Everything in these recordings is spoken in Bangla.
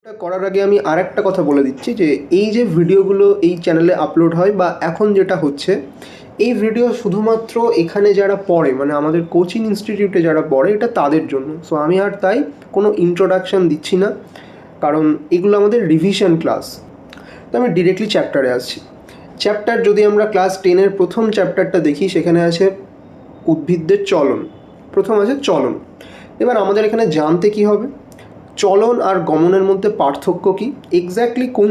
এটা করার আগে আমি আরেকটা কথা বলে দিচ্ছি যে এই যে ভিডিওগুলো এই চ্যানেলে আপলোড হয় বা এখন যেটা হচ্ছে, এই ভিডিও শুধুমাত্র এখানে যারা পড়ে মানে আমাদের কোচিং ইনস্টিটিউটে যারা পড়ে এটা তাদের জন্য। সো আমি আর তাই কোনো ইন্ট্রোডাকশান দিচ্ছি না, কারণ এগুলো আমাদের রিভিশন ক্লাস। তো আমি ডিরেক্টলি চ্যাপ্টারে আসছি। চ্যাপ্টার যদি আমরা ক্লাস 10-এর প্রথম চ্যাপ্টারটা দেখি, সেখানে আছে উদ্ভিদদের চলন। প্রথম আছে চলন। এবার আমাদের এখানে জানতে কি হবে, চলন আর গমনের মধ্যে পার্থক্য কী, এক্স্যাক্টলি কোন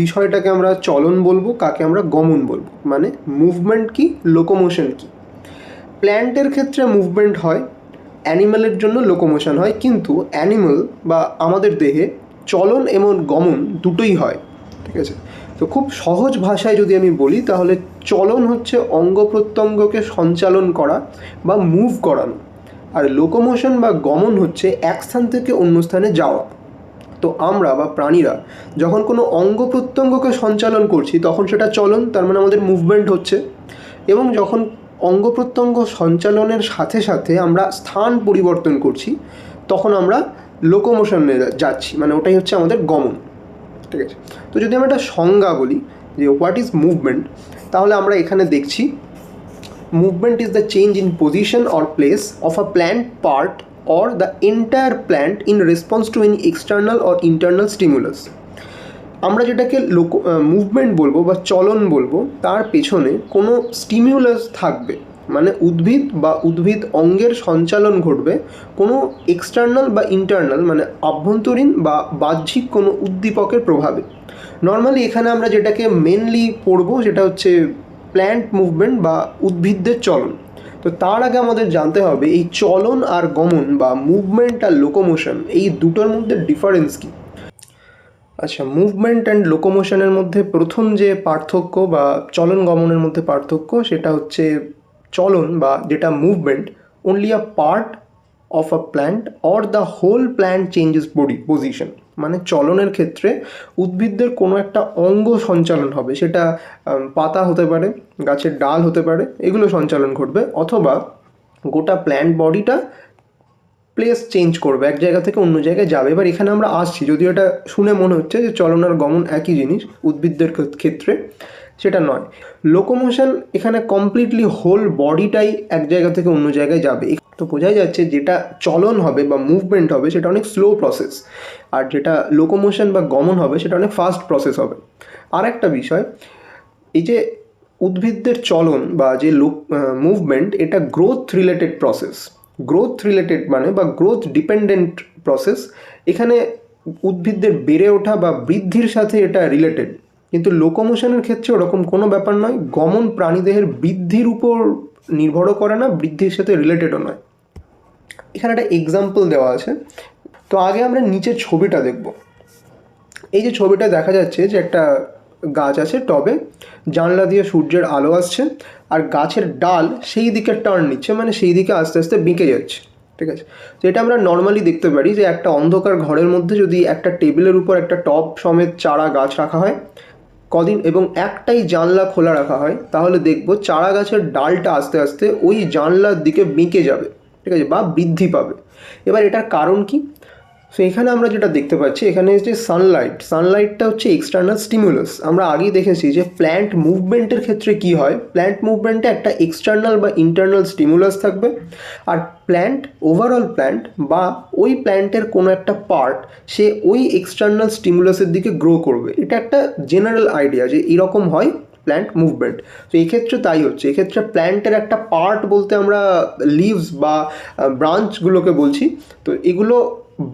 বিষয়টাকে আমরা চলন বলবো, কাকে আমরা গমন বলবো, মানে মুভমেন্ট কি, লোকোমোশন কি। প্ল্যান্টের ক্ষেত্রে মুভমেন্ট হয়, অ্যানিম্যালের জন্য লোকোমোশন হয়, কিন্তু অ্যানিম্যাল বা আমাদের দেহে চলন এবং গমন দুটোই হয়, ঠিক আছে। তো খুব সহজ ভাষায় যদি আমি বলি, তাহলে চলন হচ্ছে অঙ্গ প্রত্যঙ্গকে সঞ্চালন করা বা মুভ করানো, আর লোকোমোশন বা গমন হচ্ছে এক স্থান থেকে অন্য স্থানে যাওয়া। তো আমরা বা প্রাণীরা যখন কোনো অঙ্গ প্রত্যঙ্গকে সঞ্চালন করছি তখন সেটা চলন, তার মানে আমাদের মুভমেন্ট হচ্ছে। এবং যখন অঙ্গ প্রত্যঙ্গ সঞ্চালনের সাথে সাথে আমরা স্থান পরিবর্তন করছি তখন আমরা লোকোমোশনে যাচ্ছি, মানে ওটাই হচ্ছে আমাদের গমন, ঠিক আছে। তো যদি আমরা একটা সংজ্ঞা বলি যে হোয়াট ইজ মুভমেন্ট, তাহলে আমরা এখানে দেখছি movement is the change in position or place of a plant part or the entire plant in response to any external or internal stimulus. আমরা যেটাকে মুভমেন্ট বলবো বা চলন বলবো, তার পেছনে কোনো স্টিমিউলাস থাকবে, মানে উদ্ভিদ বা উদ্ভিদ অঙ্গের সঞ্চালন ঘটবে কোনো এক্সটার্নাল বা ইন্টারনাল মানে আভ্যন্তরীণ বা বাহ্যিক কোনো উদ্দীপকের প্রভাবে। নর্মালি এখানে আমরা যেটাকে মেনলি পড়বো সেটা হচ্ছে প্ল্যান্ট মুভমেন্ট বা উদ্ভিদদের চলন। তো তার আগে আমাদের জানতে হবে এই চলন আর গমন বা মুভমেন্ট আর লোকোমোশন, এই দুটোর মধ্যে ডিফারেন্স কী। আচ্ছা, মুভমেন্ট অ্যান্ড লোকোমোশনের মধ্যে প্রথম যে পার্থক্য বা চলন গমনের মধ্যে পার্থক্য, সেটা হচ্ছে চলন বা যেটা movement, only a part of a plant or the whole plant changes body position. মানে চলনের ক্ষেত্রে উদ্ভিদদের কোনো একটা অঙ্গ সঞ্চালন হবে, সেটা পাতা হতে পারে, গাছের ডাল হতে পারে, এগুলো সঞ্চালন ঘটবে, অথবা গোটা প্ল্যান্ট বডিটা প্লেস চেঞ্জ করবে, এক জায়গা থেকে অন্য জায়গায় যাবে। এবার এখানে আমরা আসছি, যদিও এটা শুনে মনে হচ্ছে যে চলন আর গমন একই জিনিস উদ্ভিদদের ক্ষেত্রে, সেটা নয়। লোকোমোশন এখানে কমপ্লিটলি হোল বডিটাই এক জায়গা থেকে অন্য জায়গায় যাবে। তো বোঝাই যাচ্ছে যেটা চলন হবে বা মুভমেন্ট হবে সেটা অনেক স্লো প্রসেস, আর যেটা লোকোমোশন বা গমন হবে সেটা অনেক ফাস্ট প্রসেস হবে। আর একটা বিষয়, এই যে উদ্ভিদদের চলন বা যে মুভমেন্ট, এটা growth related process. Growth related মানে বা গ্রোথ ডিপেন্ডেন্ট প্রসেস। এখানে উদ্ভিদদের বেড়ে ওঠা বা বৃদ্ধির সাথে এটা রিলেটেড, কিন্তু লোকোমোশনের ক্ষেত্রে ওরকম কোনো ব্যাপার নয়। গমন প্রাণীদেহের বৃদ্ধির উপর নির্ভরও করে না, বৃদ্ধির সাথে রিলেটেডও নয়। এখানে একটা এক্সাম্পল দেওয়া আছে। তো আগে আমরা নিচের ছবিটা দেখব। এই যে ছবিটা দেখা যাচ্ছে যে একটা গাছ আছে টবে, জানলা দিয়ে সূর্যের আলো আসছে, আর গাছের ডাল সেই দিকে টার্ন নিচ্ছে, মানে সেই দিকে আস্তে আস্তে বেঁকে যাচ্ছে, ঠিক আছে। তো এটা আমরা নর্মালি দেখতে পারি যে একটা অন্ধকার ঘরের মধ্যে যদি একটা টেবিলের উপর একটা টব সমেত চারা গাছ রাখা হয় কদিন এবং একটাই জানলা খোলা রাখা হয়, তাহলে দেখব চারা গাছের ডালটা আস্তে আস্তে ওই জানলার দিকে বেঁকে যাবে, ঠিক আছে, বা বৃদ্ধি পাবে। এবার এটার কারণ কি? সো এখানে আমরা যেটা দেখতে পাচ্ছি, এখানে যে সানলাইটটা হচ্ছে এক্সটার্নাল স্টিমুলাস। আমরা আগেই দেখেছি যে প্ল্যান্ট মুভমেন্টের ক্ষেত্রে কি হয়, প্ল্যান্ট মুভমেন্টে একটা এক্সটার্নাল বা ইন্টারনাল স্টিমুলাস থাকবে, আর প্ল্যান্ট ওভারঅল প্ল্যান্ট বা ওই প্ল্যান্টের কোনো একটা পার্ট সে ওই এক্সটার্নাল স্টিমুলাসের দিকে গ্রো করবে। এটা একটা জেনারেল আইডিয়া যে এরকম হয় প্ল্যান্ট মুভমেন্ট। তো এই ক্ষেত্রে তাই হচ্ছে, এক্ষেত্রে প্ল্যান্টের একটা পার্ট বলতে আমরা লিভস বা ব্রাঞ্চগুলোকে বলছি। তো এগুলো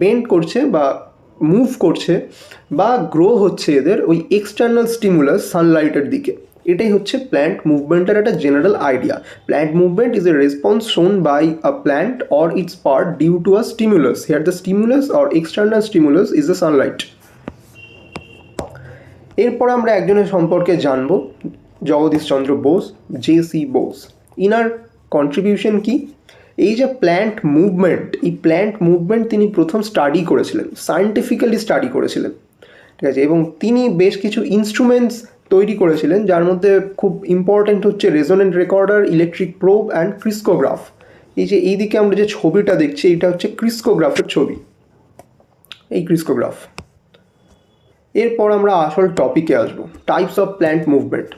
বেন্ড করছে বা মুভ করছে বা গ্রো হচ্ছে এদের ওই এক্সটার্নাল স্টিমুলাস সানলাইটের দিকে। এটাই হচ্ছে প্ল্যান্ট মুভমেন্টের একটা general idea. Plant movement is a response শোন by a plant or it's part due to a stimulus. Here the stimulus or external stimulus is the Sunlight. এরপর আমরা একজনের সম্পর্কে জানব, Jagadish Chandra Bose, J C. Bose. Inner contribution কি? এই যে প্ল্যান্ট মুভমেন্ট, এই প্ল্যান্ট মুভমেন্ট তিনি প্রথম স্টাডি করেছিলেন, সায়েন্টিফিক্যালি স্টাডি করেছিলেন, ঠিক আছে। এবং তিনি বেশ কিছু ইনস্ট্রুমেন্টস তৈরি করেছিলেন, যার মধ্যে খুব ইম্পর্ট্যান্ট হচ্ছে resonant recorder, electric probe and ক্রিস্কোগ্রাফ। এই যে এইদিকে আমরা যে ছবিটা দেখছি, এটা হচ্ছে ক্রিস্কোগ্রাফের ছবি, এই ক্রিস্কোগ্রাফ। এরপর আমরা আসল টপিকে আসবো, টাইপস অফ প্ল্যান্ট মুভমেন্ট।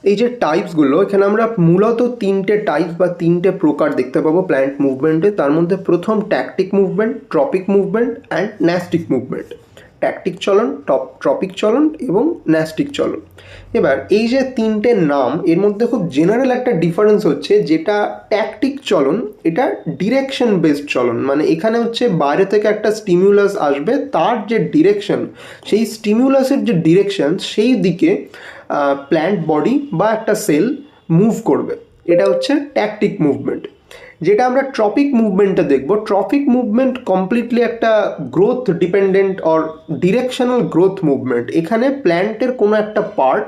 এই যে টাইপসগুলো, এখানে আমরা মূলত তিনটে টাইপস বা তিনটে প্রকার দেখতে পাবো প্ল্যান্ট মুভমেন্টে। তার মধ্যে প্রথম tactic movement, tropic movement and nastic movement. Tactic চলন, ট্রপিক চলন এবং ন্যাস্টিক চলন। এবার এই যে তিনটে নাম, এর মধ্যে খুব জেনারেল একটা ডিফারেন্স হচ্ছে, যেটা ট্যাকটিক চলন এটা ডিরেকশন বেসড চলন। মানে এখানে হচ্ছে বাইরে থেকে একটা স্টিমিউলাস আসবে, তার যে ডিরেকশন, সেই স্টিমিউলাসের যে ডিরেকশন সেই দিকে প্ল্যান্ট বডি বা একটা সেল মুভ করবে, এটা হচ্ছে ট্যাকটিক মুভমেন্ট। যেটা আমরা ট্রপিক মুভমেন্টটা দেখব, ট্রপিক মুভমেন্ট কমপ্লিটলি একটা growth dependent or directional growth movement. এখানে প্ল্যান্টের কোনো একটা part,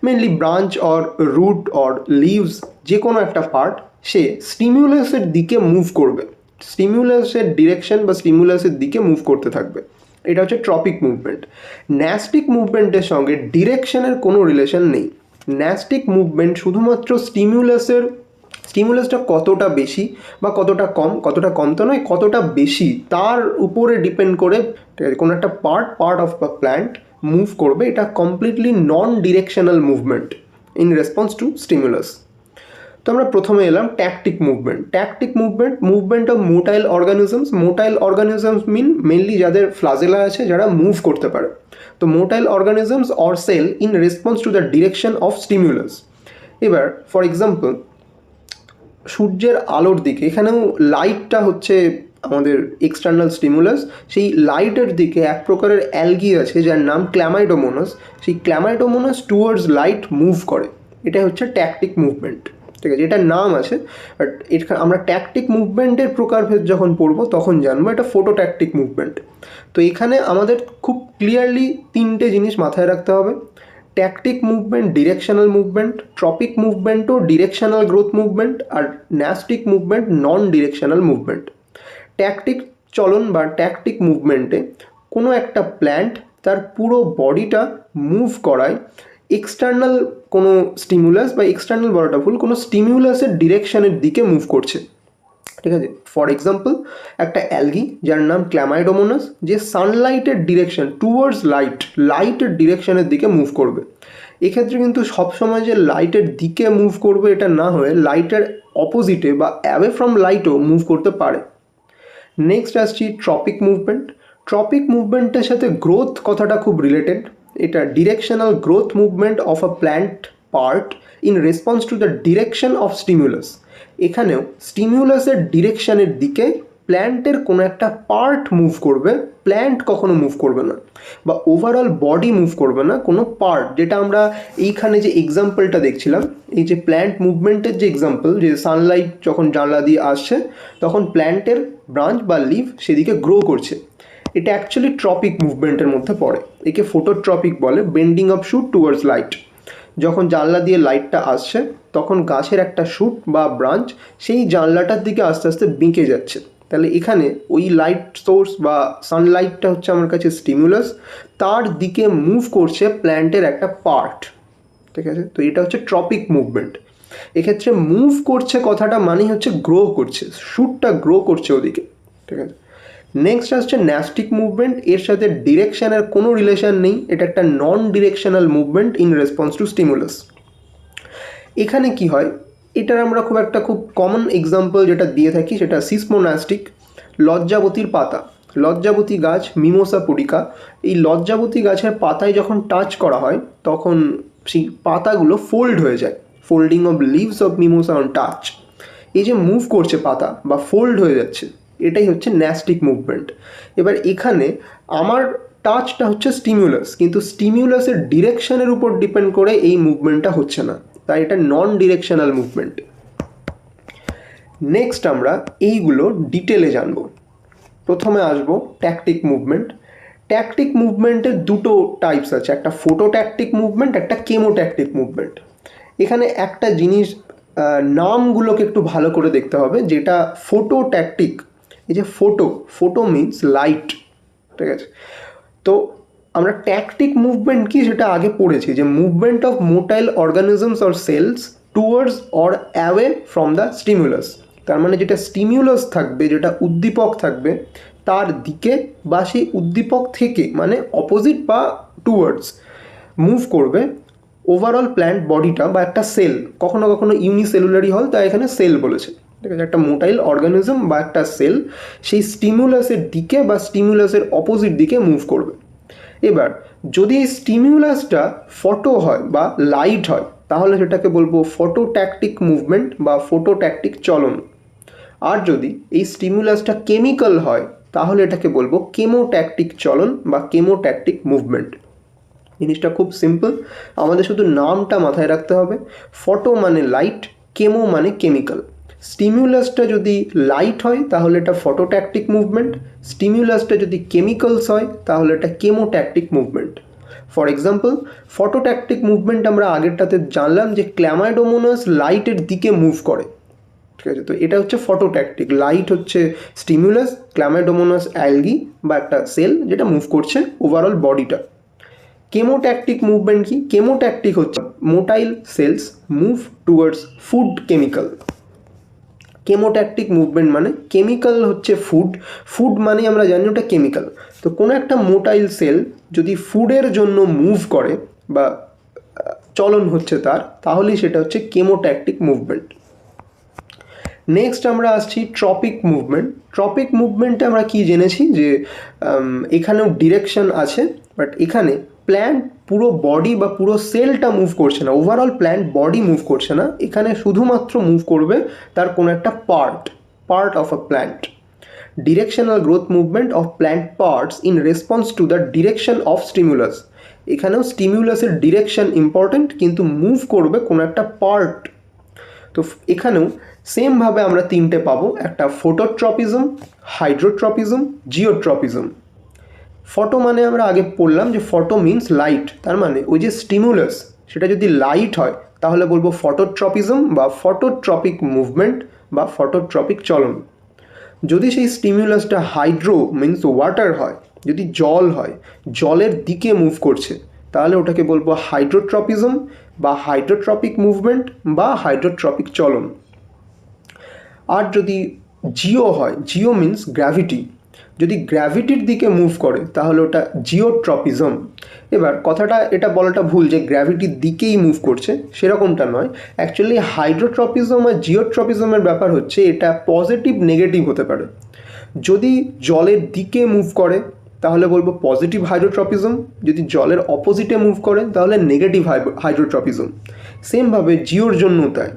mainly branch or root or leaves, যে কোনো একটা পার্ট সে স্টিমিউলাসের দিকে মুভ করবে, স্টিমিউলাসের ডিরেকশন বা স্টিমিউলাসের দিকে মুভ করতে থাকবে, এটা হচ্ছে ট্রপিক মুভমেন্ট। ন্যাস্টিক মুভমেন্টের সঙ্গে ডিরেকশনের কোনো রিলেশন নেই। ন্যাস্টিক মুভমেন্ট শুধুমাত্র স্টিমুলাসটা কতটা বেশি বা কতটা কম তো নয়, কতটা বেশি তার উপরে ডিপেন্ড করে কোনো একটা part of the plant move করবে। এটা completely non directional movement in response to stimulus. তো আমরা প্রথমে এলাম tactic movement. Tactic movement of motile organisms. Motile organisms mainly যাদের ফ্লাজেলা আছে, যারা মুভ করতে পারে। তো motile organisms or cell in response to the direction of stimulus. এবার ফর এক্সাম্পল, সূর্যের আলোর দিকে, এখানেও লাইটটা হচ্ছে আমাদের এক্সটার্নাল স্টিমুলাস। সেই লাইটের দিকে এক প্রকারের অ্যালগি আছে যার নাম ক্ল্যামাইডোমোনাস। সেই ক্ল্যামাইডোমোনাস টুয়ার্ডস লাইট মুভ করে, এটা হচ্ছে ট্যাকটিক মুভমেন্ট। ঠিক আছে, এটার নাম আছে, বাট আমরা ট্যাকটিক মুভমেন্টের প্রকারভেদ যখন পড়বো তখন জানবো এটা ফোটোট্যাকটিক মুভমেন্ট। তো এখানে আমাদের খুব ক্লিয়ারলি তিনটে জিনিস মাথায় রাখতে হবে। Tactic movement directional movement, tropic মুভমেন্টও ডিরেকশনাল গ্রোথ মুভমেন্ট, আর nastic movement non directional movement. Tactic চলন বা ট্যাকটিক মুভমেন্টে কোনো একটা প্ল্যান্ট তার পুরো বডিটা মুভ করায় এক্সটার্নাল কোনো স্টিমুলাস, বা এক্সটার্নাল বলাটা ভুল, কোনো স্টিমুলাসের ডিরেকশনের দিকে মুভ করছে। ঠিক আছে, ফর এক্সাম্পল একটা অ্যালগি যার নাম ক্ল্যামাইডোমোনাস, যে সানলাইটের ডিরেকশন টুয়ার্ডস লাইটের ডিরেকশনের দিকে মুভ করবে। এক্ষেত্রে কিন্তু সবসময় যে লাইটের দিকে মুভ করবে এটা না হয়ে লাইটের অপোজিটে বা অ্যাওয়ে ফ্রম লাইটও মুভ করতে পারে। নেক্সট আসছি ট্রপিক মুভমেন্ট। ট্রপিক মুভমেন্টের সাথে গ্রোথ কথাটা খুব রিলেটেড। এটা directional growth movement of a plant part in response to the direction of stimulus. এখানেও স্টিমুলাসের ডিরেকশনের দিকে প্ল্যান্টের কোনো একটা পার্ট মুভ করবে, প্ল্যান্ট কখনো মুভ করবে না, বা ওভারঅল বডি মুভ করবে না, কোনো পার্ট। যেটা আমরা এইখানে যে এক্সাম্পলটা দেখছিলাম, এই যে প্ল্যান্ট মুভমেন্টের যে এক্সাম্পল, যে সানলাইট যখন জানলা দিয়ে আসছে তখন প্ল্যান্টের ব্রাঞ্চ বা লিভ সেদিকে গ্রো করছে, এটা অ্যাকচুয়ালি ট্রপিক মুভমেন্টের মধ্যে পড়ে। একে ফোটোট্রপিক বলে, bending of shoot towards light. যখন জানলা দিয়ে লাইটটা আসছে তখন গাছের একটা শুট বা ব্রাঞ্চ সেই জানলাটার দিকে আস্তে আস্তে বেঁকে যাচ্ছে। তাহলে এখানে ওই লাইট সোর্স বা সানলাইটটা হচ্ছে আমার কাছে স্টিমুলাস, তার দিকে মুভ করছে প্ল্যান্টের একটা পার্ট। ঠিক আছে, তো এটা হচ্ছে ট্রপিক মুভমেন্ট। এক্ষেত্রে মুভ করছে কথাটা মানে হচ্ছে গ্রো করছে, শুটটা গ্রো করছে ওদিকে। ঠিক আছে, নেক্সট আসছে ন্যাস্টিক মুভমেন্ট। এর সাথে ডিরেকশনের কোনো রিলেশন নেই, এটা একটা non directional movement in response to stimulus. এখানে কি হয়, এটার আমরা খুব কমন এক্সাম্পল যেটা দিয়ে থাকি সেটা সিসমোনাস্টিক। লজ্জাবতীর পাতা, লজ্জাবতী গাছ মিমোসা পুডিকা, এই লজ্জাবতী গাছের পাতায় যখন টাচ করা হয় তখন সেই পাতাগুলো ফোল্ড হয়ে যায়, folding of leaves of mimosa on touch. এই যে মুভ করছে পাতা বা ফোল্ড হয়ে যাচ্ছে, এটাই হচ্ছে ন্যাস্টিক মুভমেন্ট। এবার এখানে আমার টাচটা হচ্ছে স্টিমুলাস, কিন্তু স্টিমুলাসের ডিরেকশনের উপর ডিপেন্ড করে এই মুভমেন্টটা হচ্ছে না, তাই এটা নন ডিরেকশনাল মুভমেন্ট। নেক্সট আমরা এইগুলো ডিটেলে জানবো। প্রথমে আসবো ট্যাকটিক মুভমেন্ট। ট্যাকটিক মুভমেন্টের দুটো টাইপস আছে, একটা ফোটোট্যাকটিক মুভমেন্ট, একটা কেমোট্যাকটিক মুভমেন্ট। এখানে একটা জিনিস নামগুলোকে একটু ভালো করে দেখতে হবে, যেটা ফোটোট্যাকটিক, এই যে ফোটো মিনস লাইট। ঠিক আছে, তো আমরা ট্যাকটিক মুভমেন্ট কি সেটা আগে পড়েছি, যে movement of motile organisms or cells towards or away from the stimulus. তার মানে যেটা স্টিমুলাস থাকবে, যেটা উদ্দীপক থাকবে, তার দিকে বা সেই উদ্দীপক থেকে মানে অপোজিট বা টুয়ার্ডস মুভ করবে ওভারঅল প্ল্যান্ট বডিটা বা একটা সেল, কখনো কখনো ইউনিসেলুলারই হয়, তাই এখানে সেল বলেছে, ঠিক আছে, একটা মোটাইল অর্গানিজম বা একটা সেল সেই স্টিমুলাসের দিকে বা স্টিমুলাসের অপোজিট দিকে মুভ করবে। এবার যদি এই স্টিমুলাসটা ফটো হয় বা লাইট হয় তাহলে সেটাকে বলবো ফটোট্যাকটিক মুভমেন্ট বা ফটোট্যাকটিক চলন। আর যদি এই স্টিমুলাসটা কেমিক্যাল হয় তাহলে এটাকে বলবো কেমোট্যাকটিক চলন বা কেমোট্যাকটিক মুভমেন্ট। জিনিসটা খুব সিম্পল, আমাদের শুধু নামটা মাথায় রাখতে হবে। ফটো মানে লাইট, কেমো মানে কেমিক্যাল। স্টিমুলাসটা যদি লাইট হয় তাহলে এটা ফটোট্যাকটিক মুভমেন্ট, স্টিমুলাসটা যদি কেমিক্যালস হয় তাহলে এটা chemotactic movement. For example, phototactic movement আমরা আগেরটাতে জানলাম যে ক্ল্যামাইডোমোনাস লাইটের দিকে মুভ করে, ঠিক আছে, তো এটা হচ্ছে ফটোট্যাকটিক। লাইট হচ্ছে স্টিমুলাস, ক্ল্যামাইডোমোনাস অ্যালগি বা একটা সেল যেটা মুভ করছে ওভারঅল বডিটা। কেমোট্যাকটিক মুভমেন্ট কি? কেমোট্যাকটিক হচ্ছে motile cells move towards food chemical. Chemotactic movement মানে কেমিক্যাল হচ্ছে ফুড, ফুড মানে আমরা জানি ওটা কেমিক্যাল। তো কোনো একটা মোটাইল সেল যদি ফুডের জন্য মুভ করে বা চলন হচ্ছে তার, তাহলেই সেটা হচ্ছে কেমোট্যাকটিক মুভমেন্ট। নেক্সট আমরা আসছি ট্রপিক মুভমেন্ট। ট্রপিক মুভমেন্টে আমরা কি জেনেছি যে এখানেও ডিরেকশন আছে, বাট এখানে প্ল্যান্ট পুরো বডি বা পুরো সেলটা মুভ করছে না, ওভারঅল প্ল্যান্ট বডি মুভ করছে না, এখানে শুধুমাত্র মুভ করবে তার কোনো একটা part of a plant. Directional growth movement of plant parts in response to the direction of stimulus. এখানেও স্টিমুলাসের ডিরেকশন ইম্পর্টেন্ট, কিন্তু মুভ করবে কোনো একটা পার্ট। তো এখানেও সেমভাবে আমরা তিনটে পাবো, একটা ফোটোট্রপিজম, হাইড্রোট্রপিজম, জিওট্রপিজম। ফটো মানে আমরা আগে পড়লাম যে ফটো মিনস লাইট, তার মানে ওই যে স্টিমুলাস সেটা যদি লাইট হয় তাহলে বলবো ফটোট্রপিজম বা ফটোট্রপিক মুভমেন্ট বা ফটোট্রপিক চলন। যদি সেই স্টিমুলাসটা হাইড্রো মিনস ওয়াটার হয়, যদি জল হয়, জলের দিকে মুভ করছে, তাহলে ওটাকে বলবো হাইড্রোট্রপিজম বা হাইড্রোট্রপিক মুভমেন্ট বা হাইড্রোট্রপিক চলন। আর যদি জিও হয়, জিও মিনস গ্র্যাভিটি, যদি গ্র্যাভিটির দিকে মুভ করে তাহলে ওটা জিওট্রপিজম। এবার কথাটা এটা বলাটা ভুল যে গ্র্যাভিটির দিকেই মুভ করছে, সেরকমটা নয়। অ্যাকচুয়ালি হাইড্রোট্রপিজম আর জিওট্রপিজমের ব্যাপার হচ্ছে এটা পজিটিভ নেগেটিভ হতে পারে। যদি জলের দিকে মুভ করে তাহলে বলবো পজিটিভ হাইড্রোট্রপিজম, যদি জলের অপোজিটে মুভ করে তাহলে নেগেটিভ হাইড্রোট্রপিজম। সেমভাবে জিওর জন্য তাই,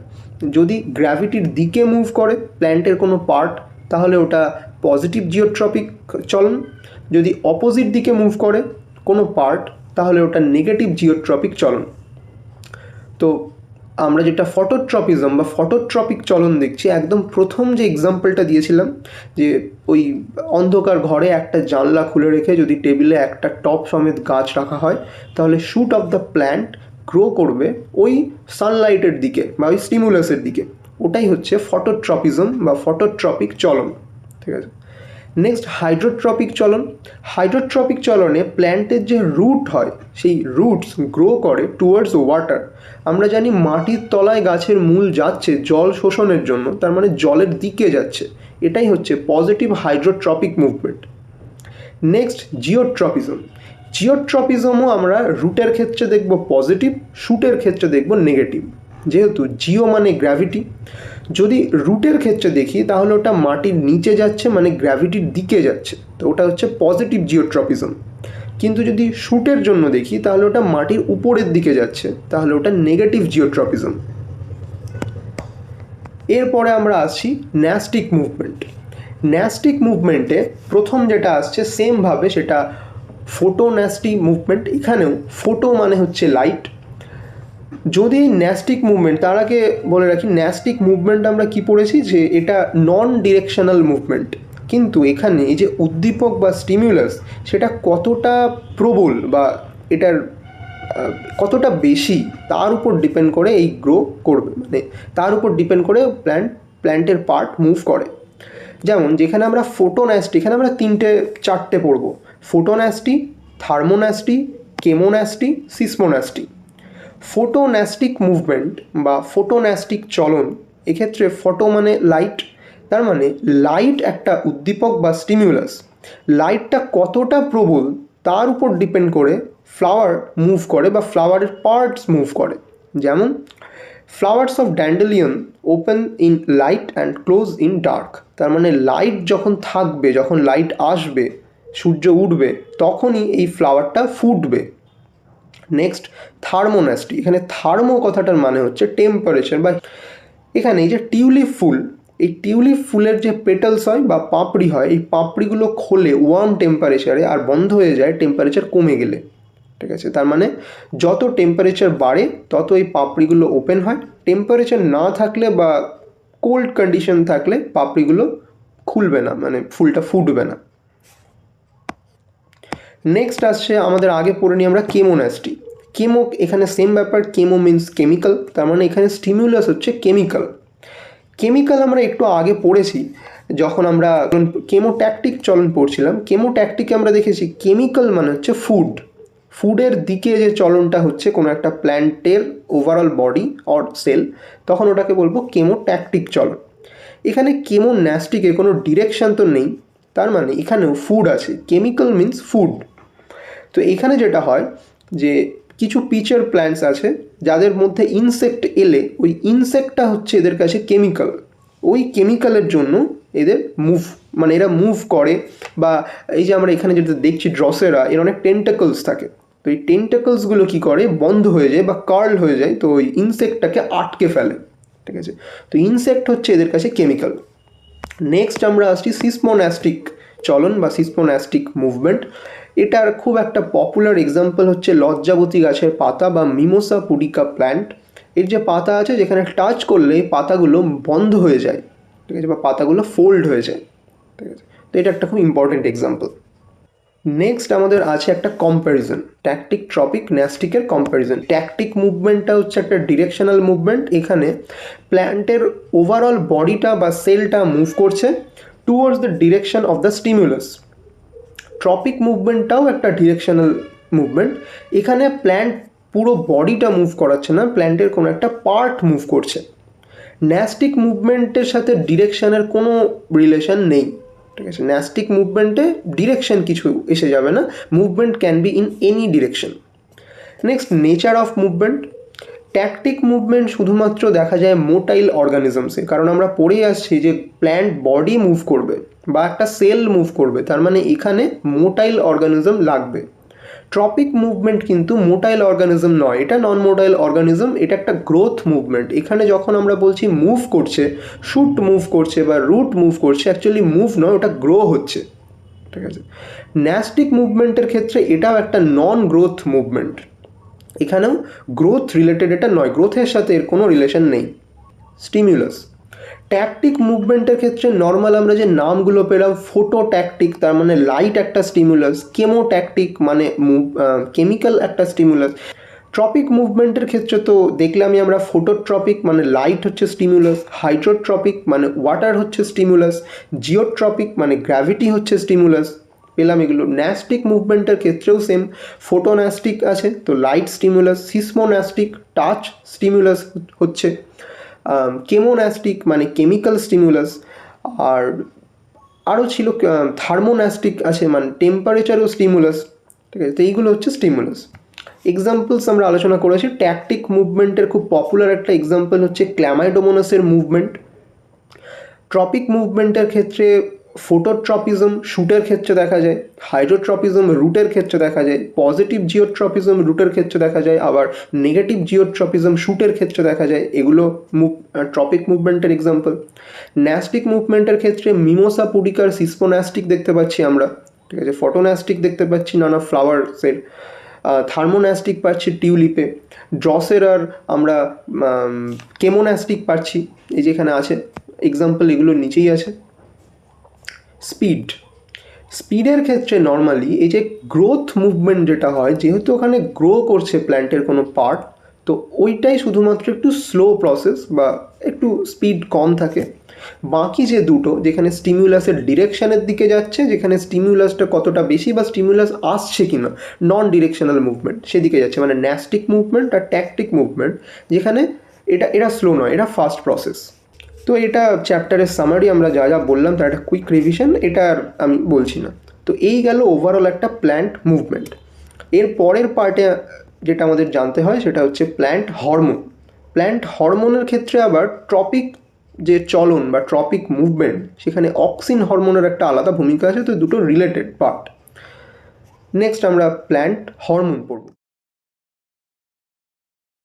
যদি গ্র্যাভিটির দিকে মুভ করে প্ল্যান্টের কোনো পার্ট তাহলে ওটা পজিটিভ জিওট্রপিক চলন, যদি অপোজিট দিকে মুভ করে কোনো পার্ট তাহলে ওটা নেগেটিভ জিওট্রপিক চলন। তো আমরা যেটা ফটোট্রপিজম বা ফটোট্রপিক চলন দেখছি, একদম প্রথম যে এক্সাম্পলটা দিয়েছিলাম যে ওই অন্ধকার ঘরে একটা জানলা খুলে রেখে যদি টেবিলে একটা টপ সমেত গাছ রাখা হয় তাহলে shoot of the plant grow করবে ওই সানলাইটের দিকে বা ওই স্টিমুলাসের দিকে, ওটাই হচ্ছে ফটোট্রপিজম বা ফটোট্রপিক চলন, ঠিক আছে। নেক্সট হাইড্রোট্রপিক চলন। হাইড্রোট্রপিক চলনে প্ল্যান্টের যে রুট হয় সেই রুটস গ্রো করে টুয়ার্ডস ওয়াটার। আমরা জানি মাটির তলায় গাছের মূল যাচ্ছে জল শোষণের জন্য, তার মানে জলের দিকে যাচ্ছে, এটাই হচ্ছে positive hydrotropic movement. Next geotropism. জিওট্রপিজমও আমরা রুটের ক্ষেত্রে দেখব পজিটিভ, শুটের ক্ষেত্রে দেখব নেগেটিভ। যেহেতু জিও মানে গ্র্যাভিটি, যদি রুটের ক্ষেত্রে দেখি তাহলে ওটা মাটির নিচে যাচ্ছে মানে গ্র্যাভিটির দিকে যাচ্ছে, তো ওটা হচ্ছে পজিটিভ জিওট্রপিজম। কিন্তু যদি শুটের জন্য দেখি তাহলে ওটা মাটির উপরের দিকে যাচ্ছে, তাহলে ওটা নেগেটিভ জিওট্রপিজম। এরপরে আমরা আসছি ন্যাস্টিক মুভমেন্ট। ন্যাস্টিক মুভমেন্টে প্রথম যেটা আসছে সেমভাবে সেটা ফোটোন্যাস্টিক মুভমেন্ট। এখানেও ফোটো মানে হচ্ছে লাইট। যদি ন্যাস্টিক মুভমেন্ট, তার আগে বলে রাখি ন্যাস্টিক মুভমেন্ট আমরা কি পড়েছি যে এটা নন ডিরেকশনাল মুভমেন্ট, কিন্তু এখানে এই যে উদ্দীপক বা স্টিমুলাস সেটা কতটা প্রবল বা এটার কতটা বেশি তার উপর ডিপেন্ড করে এই গ্রো করবে, মানে তার উপর ডিপেন্ড করে প্ল্যান্টের পার্ট মুভ করে। যেমন যেখানে আমরা ফোটোন্যাস্টি, এখানে আমরা চারটে পড়ব, ফোটোন্যাস্টি, থার্মোন্যাস্টি, কেমোন্যাস্টি, সিসমোন্যাস্টি। ফোটোন্যাস্টিক মুভমেন্ট বা ফোটোন্যাস্টিক চলন, এক্ষেত্রে ফটো মানে লাইট, তার মানে লাইট একটা উদ্দীপক বা স্টিমুলাস, লাইটটা কতটা প্রবল তার উপর ডিপেন্ড করে ফ্লাওয়ার মুভ করে বা ফ্লাওয়ারের পার্টস মুভ করে। যেমন flowers of dandelion open in light and close in dark. তার মানে লাইট যখন থাকবে, যখন লাইট আসবে, সূর্য উঠবে, তখনই এই ফ্লাওয়ারটা ফুটবে। নেক্সট থার্মোনাস্টি। এখানে থার্মো কথাটার মানে হচ্ছে টেম্পারেচার বা এখানে এই যে টিউলিপ ফুল, এই টিউলিপ ফুলের যে পেটালস হয় বা পাপড়ি হয়, এই পাপড়িগুলো খোলে ওয়ার্ম টেম্পারেচারে আর বন্ধ হয়ে যায় টেম্পারেচার কমে গেলে। ঠিক আছে, তার মানে যত টেম্পারেচার বাড়ে তত এই পাপড়িগুলো ওপেন হয়। টেম্পারেচার না থাকলে বা কোল্ড কন্ডিশন থাকলে পাপড়িগুলো খুলবে না, মানে ফুলটা ফুটবে না। নেক্সট আসছে আমাদের আগে পড়ে নিই আমরা কেমোনাস্টি। কেমো, এখানে সেম ব্যাপার, কেমো মিন্স কেমিক্যাল, তার মানে এখানে স্টিমুলাস হচ্ছে কেমিক্যাল। কেমিক্যাল আমরা একটু আগে পড়েছি যখন আমরা কেমোট্যাকটিক চলন পড়ছিলাম। কেমোট্যাকটিকে আমরা দেখেছি কেমিক্যাল মানে হচ্ছে ফুড, ফুডের দিকে যে চলনটা হচ্ছে কোনো একটা প্ল্যান্টের ওভারঅল বডি অর সেল, তখন ওটাকে বলবো কেমোট্যাকটিক চলন। এখানে কেমোন্যাস্টিকে কোনো ডিরেকশন তো নেই, তার মানে এখানেও ফুড আছে, কেমিক্যাল মিন্স ফুড। তো এখানে যেটা হয় যে কিছু পিচার প্ল্যান্টস আছে যাদের মধ্যে ইনসেক্ট এলে ওই ইনসেক্টটা হচ্ছে এদের কাছে কেমিক্যাল। ওই কেমিক্যালের জন্য এদের মুভ, মানে এরা মুভ করে। বা এই যে আমরা এখানে যেটা দেখছি ড্রসেরা, এর অনেক টেন্টাকলস থাকে, তো এই টেন্টাকলসগুলো কী করে, বন্ধ হয়ে যায় বা কার্ল হয়ে যায়, তো ওই ইনসেক্টটাকে আটকে ফেলে। ঠিক আছে, তো ইনসেক্ট হচ্ছে এদের কাছে কেমিক্যাল। নেক্সট আমরা আসছি সিসমোন্যাস্টিক চলন বা সিসমোন্যাস্টিক মুভমেন্ট। এটার খুব একটা পপুলার এক্সাম্পল হচ্ছে লজ্জাবতী গাছের পাতা বা মিমোসা পুডিকা প্ল্যান্ট। এর যে পাতা আছে, যেখানে টাচ করলে পাতাগুলো বন্ধ হয়ে যায়, ঠিক আছে, বা পাতাগুলো ফোল্ড হয়ে যায়। ঠিক আছে, তো এটা একটা খুব ইম্পর্টেন্ট এক্সাম্পল। নেক্সট আমাদের আছে একটা কম্প্যারিজন, ট্যাকটিক ট্রপিক ন্যাস্টিকের কম্প্যারিজন। ট্যাকটিক মুভমেন্টটা হচ্ছে একটা ডিরেকশনাল মুভমেন্ট। এখানে প্ল্যান্টের ওভারঅল বডিটা বা সেলটা মুভ করছে towards the direction of the stimulus. Tropic মুভমেন্টটাও একটা ডিরেকশনাল মুভমেন্ট। এখানে প্ল্যান্ট পুরো বডিটা মুভ করাচ্ছে না, প্ল্যান্টের কোনো একটা পার্ট মুভ করছে। ন্যাস্টিক মুভমেন্টের সাথে ডিরেকশনের কোনো রিলেশন নেই। ঠিক আছে, ন্যাস্টিক মুভমেন্টে ডিরেকশন কিছু এসে যাবে না, movement can be in any direction. Next nature of movement. Tactic movement শুধুমাত্র দেখা যায় মোটাইল অর্গানিজমসে, কারণ আমরা পড়ে আসছি যে প্ল্যান্ট বডি মুভ করবে বা একটা সেল মুভ করবে, তার মানে এখানে মোটাইল অর্গানিজম লাগবে। ট্রপিক মুভমেন্ট কিন্তু মোটাইল অর্গানিজম নয়, এটা নন মোটাইল অর্গানিজম, এটা একটা গ্রোথ মুভমেন্ট। এখানে যখন আমরা বলছি মুভ করছে, শুট মুভ করছে বা রুট মুভ করছে, অ্যাকচুয়ালি মুভ নয়, ওটা গ্রো হচ্ছে। ঠিক আছে, ন্যাস্টিক মুভমেন্টের ক্ষেত্রে এটাও একটা নন গ্রোথ মুভমেন্ট, এখানেও গ্রোথ রিলেটেড এটা নয়, গ্রোথের সাথে এর কোনো রিলেশন নেই। স্টিমুলাস। ট্যাকটিক মুভমেন্টের ক্ষেত্রে নর্মাল আমরা যে নামগুলো পেলাম, ফোটো ট্যাকটিক তার মানে লাইট একটা স্টিমুলাস, কেমোট্যাকটিক মানে কেমিক্যাল একটা স্টিমুলাস। ট্রপিক মুভমেন্টের ক্ষেত্রে তো দেখলামই আমরা, ফোটোট্রপিক মানে লাইট হচ্ছে স্টিমুলাস, হাইড্রোট্রপিক মানে ওয়াটার হচ্ছে স্টিমুলাস, জিওট্রপিক মানে গ্র্যাভিটি হচ্ছে স্টিমুলাস, পেলাম এগুলো। ন্যাস্টিক মুভমেন্টের ক্ষেত্রেও সেম, ফোটোন্যাস্টিক আছে তো light stimulus, seismonastic touch stimulus হচ্ছে, কেমোন্যাস্টিক মানে কেমিক্যাল স্টিমুলাস, আর আরও ছিল থার্মোন্যাস্টিক আছে মানে টেম্পারেচারও স্টিমুলাস। ঠিক আছে, তো এইগুলো হচ্ছে স্টিমুলাস। এক্সাম্পলস আমরা আলোচনা করেছি। ট্যাকটিক মুভমেন্টের খুব পপুলার একটা এক্সাম্পল হচ্ছে ক্ল্যামাইডোমোনাসের মুভমেন্ট। ট্রপিক মুভমেন্টের ক্ষেত্রে ফোটোট্রপিজম শুটের ক্ষেত্রে দেখা যায়, হাইড্রোট্রপিজম রুটের ক্ষেত্রে দেখা যায়, পজিটিভ জিওট্রপিজম রুটের ক্ষেত্রে দেখা যায়, আবার নেগেটিভ জিওট্রপিজম শুটের ক্ষেত্রে দেখা যায়। এগুলো ট্রপিক মুভমেন্টের এক্সাম্পল। ন্যাস্টিক মুভমেন্টের ক্ষেত্রে মিমোসা পুডিকার সিসমোন্যাস্টিক দেখতে পাচ্ছি আমরা। ঠিক আছে, ফটোন্যাস্টিক দেখতে পাচ্ছি নানা ফ্লাওয়ার্সের, থার্মোন্যাস্টিক পাচ্ছি টিউলিপে, ড্রসেরার আমরা কেমোন্যাস্টিক পাচ্ছি, এই যেখানে আছে এক্সাম্পল, এগুলোর নিচেই আছে। স্পিড। স্পিডের ক্ষেত্রে নর্মালি এই যে গ্রোথ মুভমেন্ট যেটা হয়, যেহেতু ওখানে গ্রো করছে প্ল্যান্টের কোনো পার্ট, তো ওইটাই শুধুমাত্র একটু স্লো প্রসেস বা একটু স্পিড কম থাকে। বাকি যে দুটো, যেখানে স্টিমুলাসের ডিরেকশনের দিকে যাচ্ছে, যেখানে স্টিমুলাসটা কতটা বেশি বা স্টিমুলাস আসছে কিনা, নন ডিরেকশনাল মুভমেন্ট সেদিকে যাচ্ছে, মানে ন্যাস্টিক মুভমেন্ট আর ট্যাকটিক মুভমেন্ট, যেখানে এটা স্লো নয়, এটা ফাস্ট প্রসেস। তো এটা চ্যাপ্টারের সামারি, আমরা যা যা বললাম তার একটা কুইক রিভিশন, এটা আর আমি বলছি না। তো এই গেল ওভারঅল একটা প্ল্যান্ট মুভমেন্ট। এর পরের পার্টে যেটা আমাদের জানতে হয় সেটা হচ্ছে প্ল্যান্ট হরমোন। প্ল্যান্ট হরমোনের ক্ষেত্রে আবার ট্রপিক যে চলন বা ট্রপিক মুভমেন্ট, সেখানে অক্সিন হরমোনের একটা আলাদা ভূমিকা আছে, তো দুটো রিলেটেড পার্ট। নেক্সট আমরা প্ল্যান্ট হরমোন পড়ব।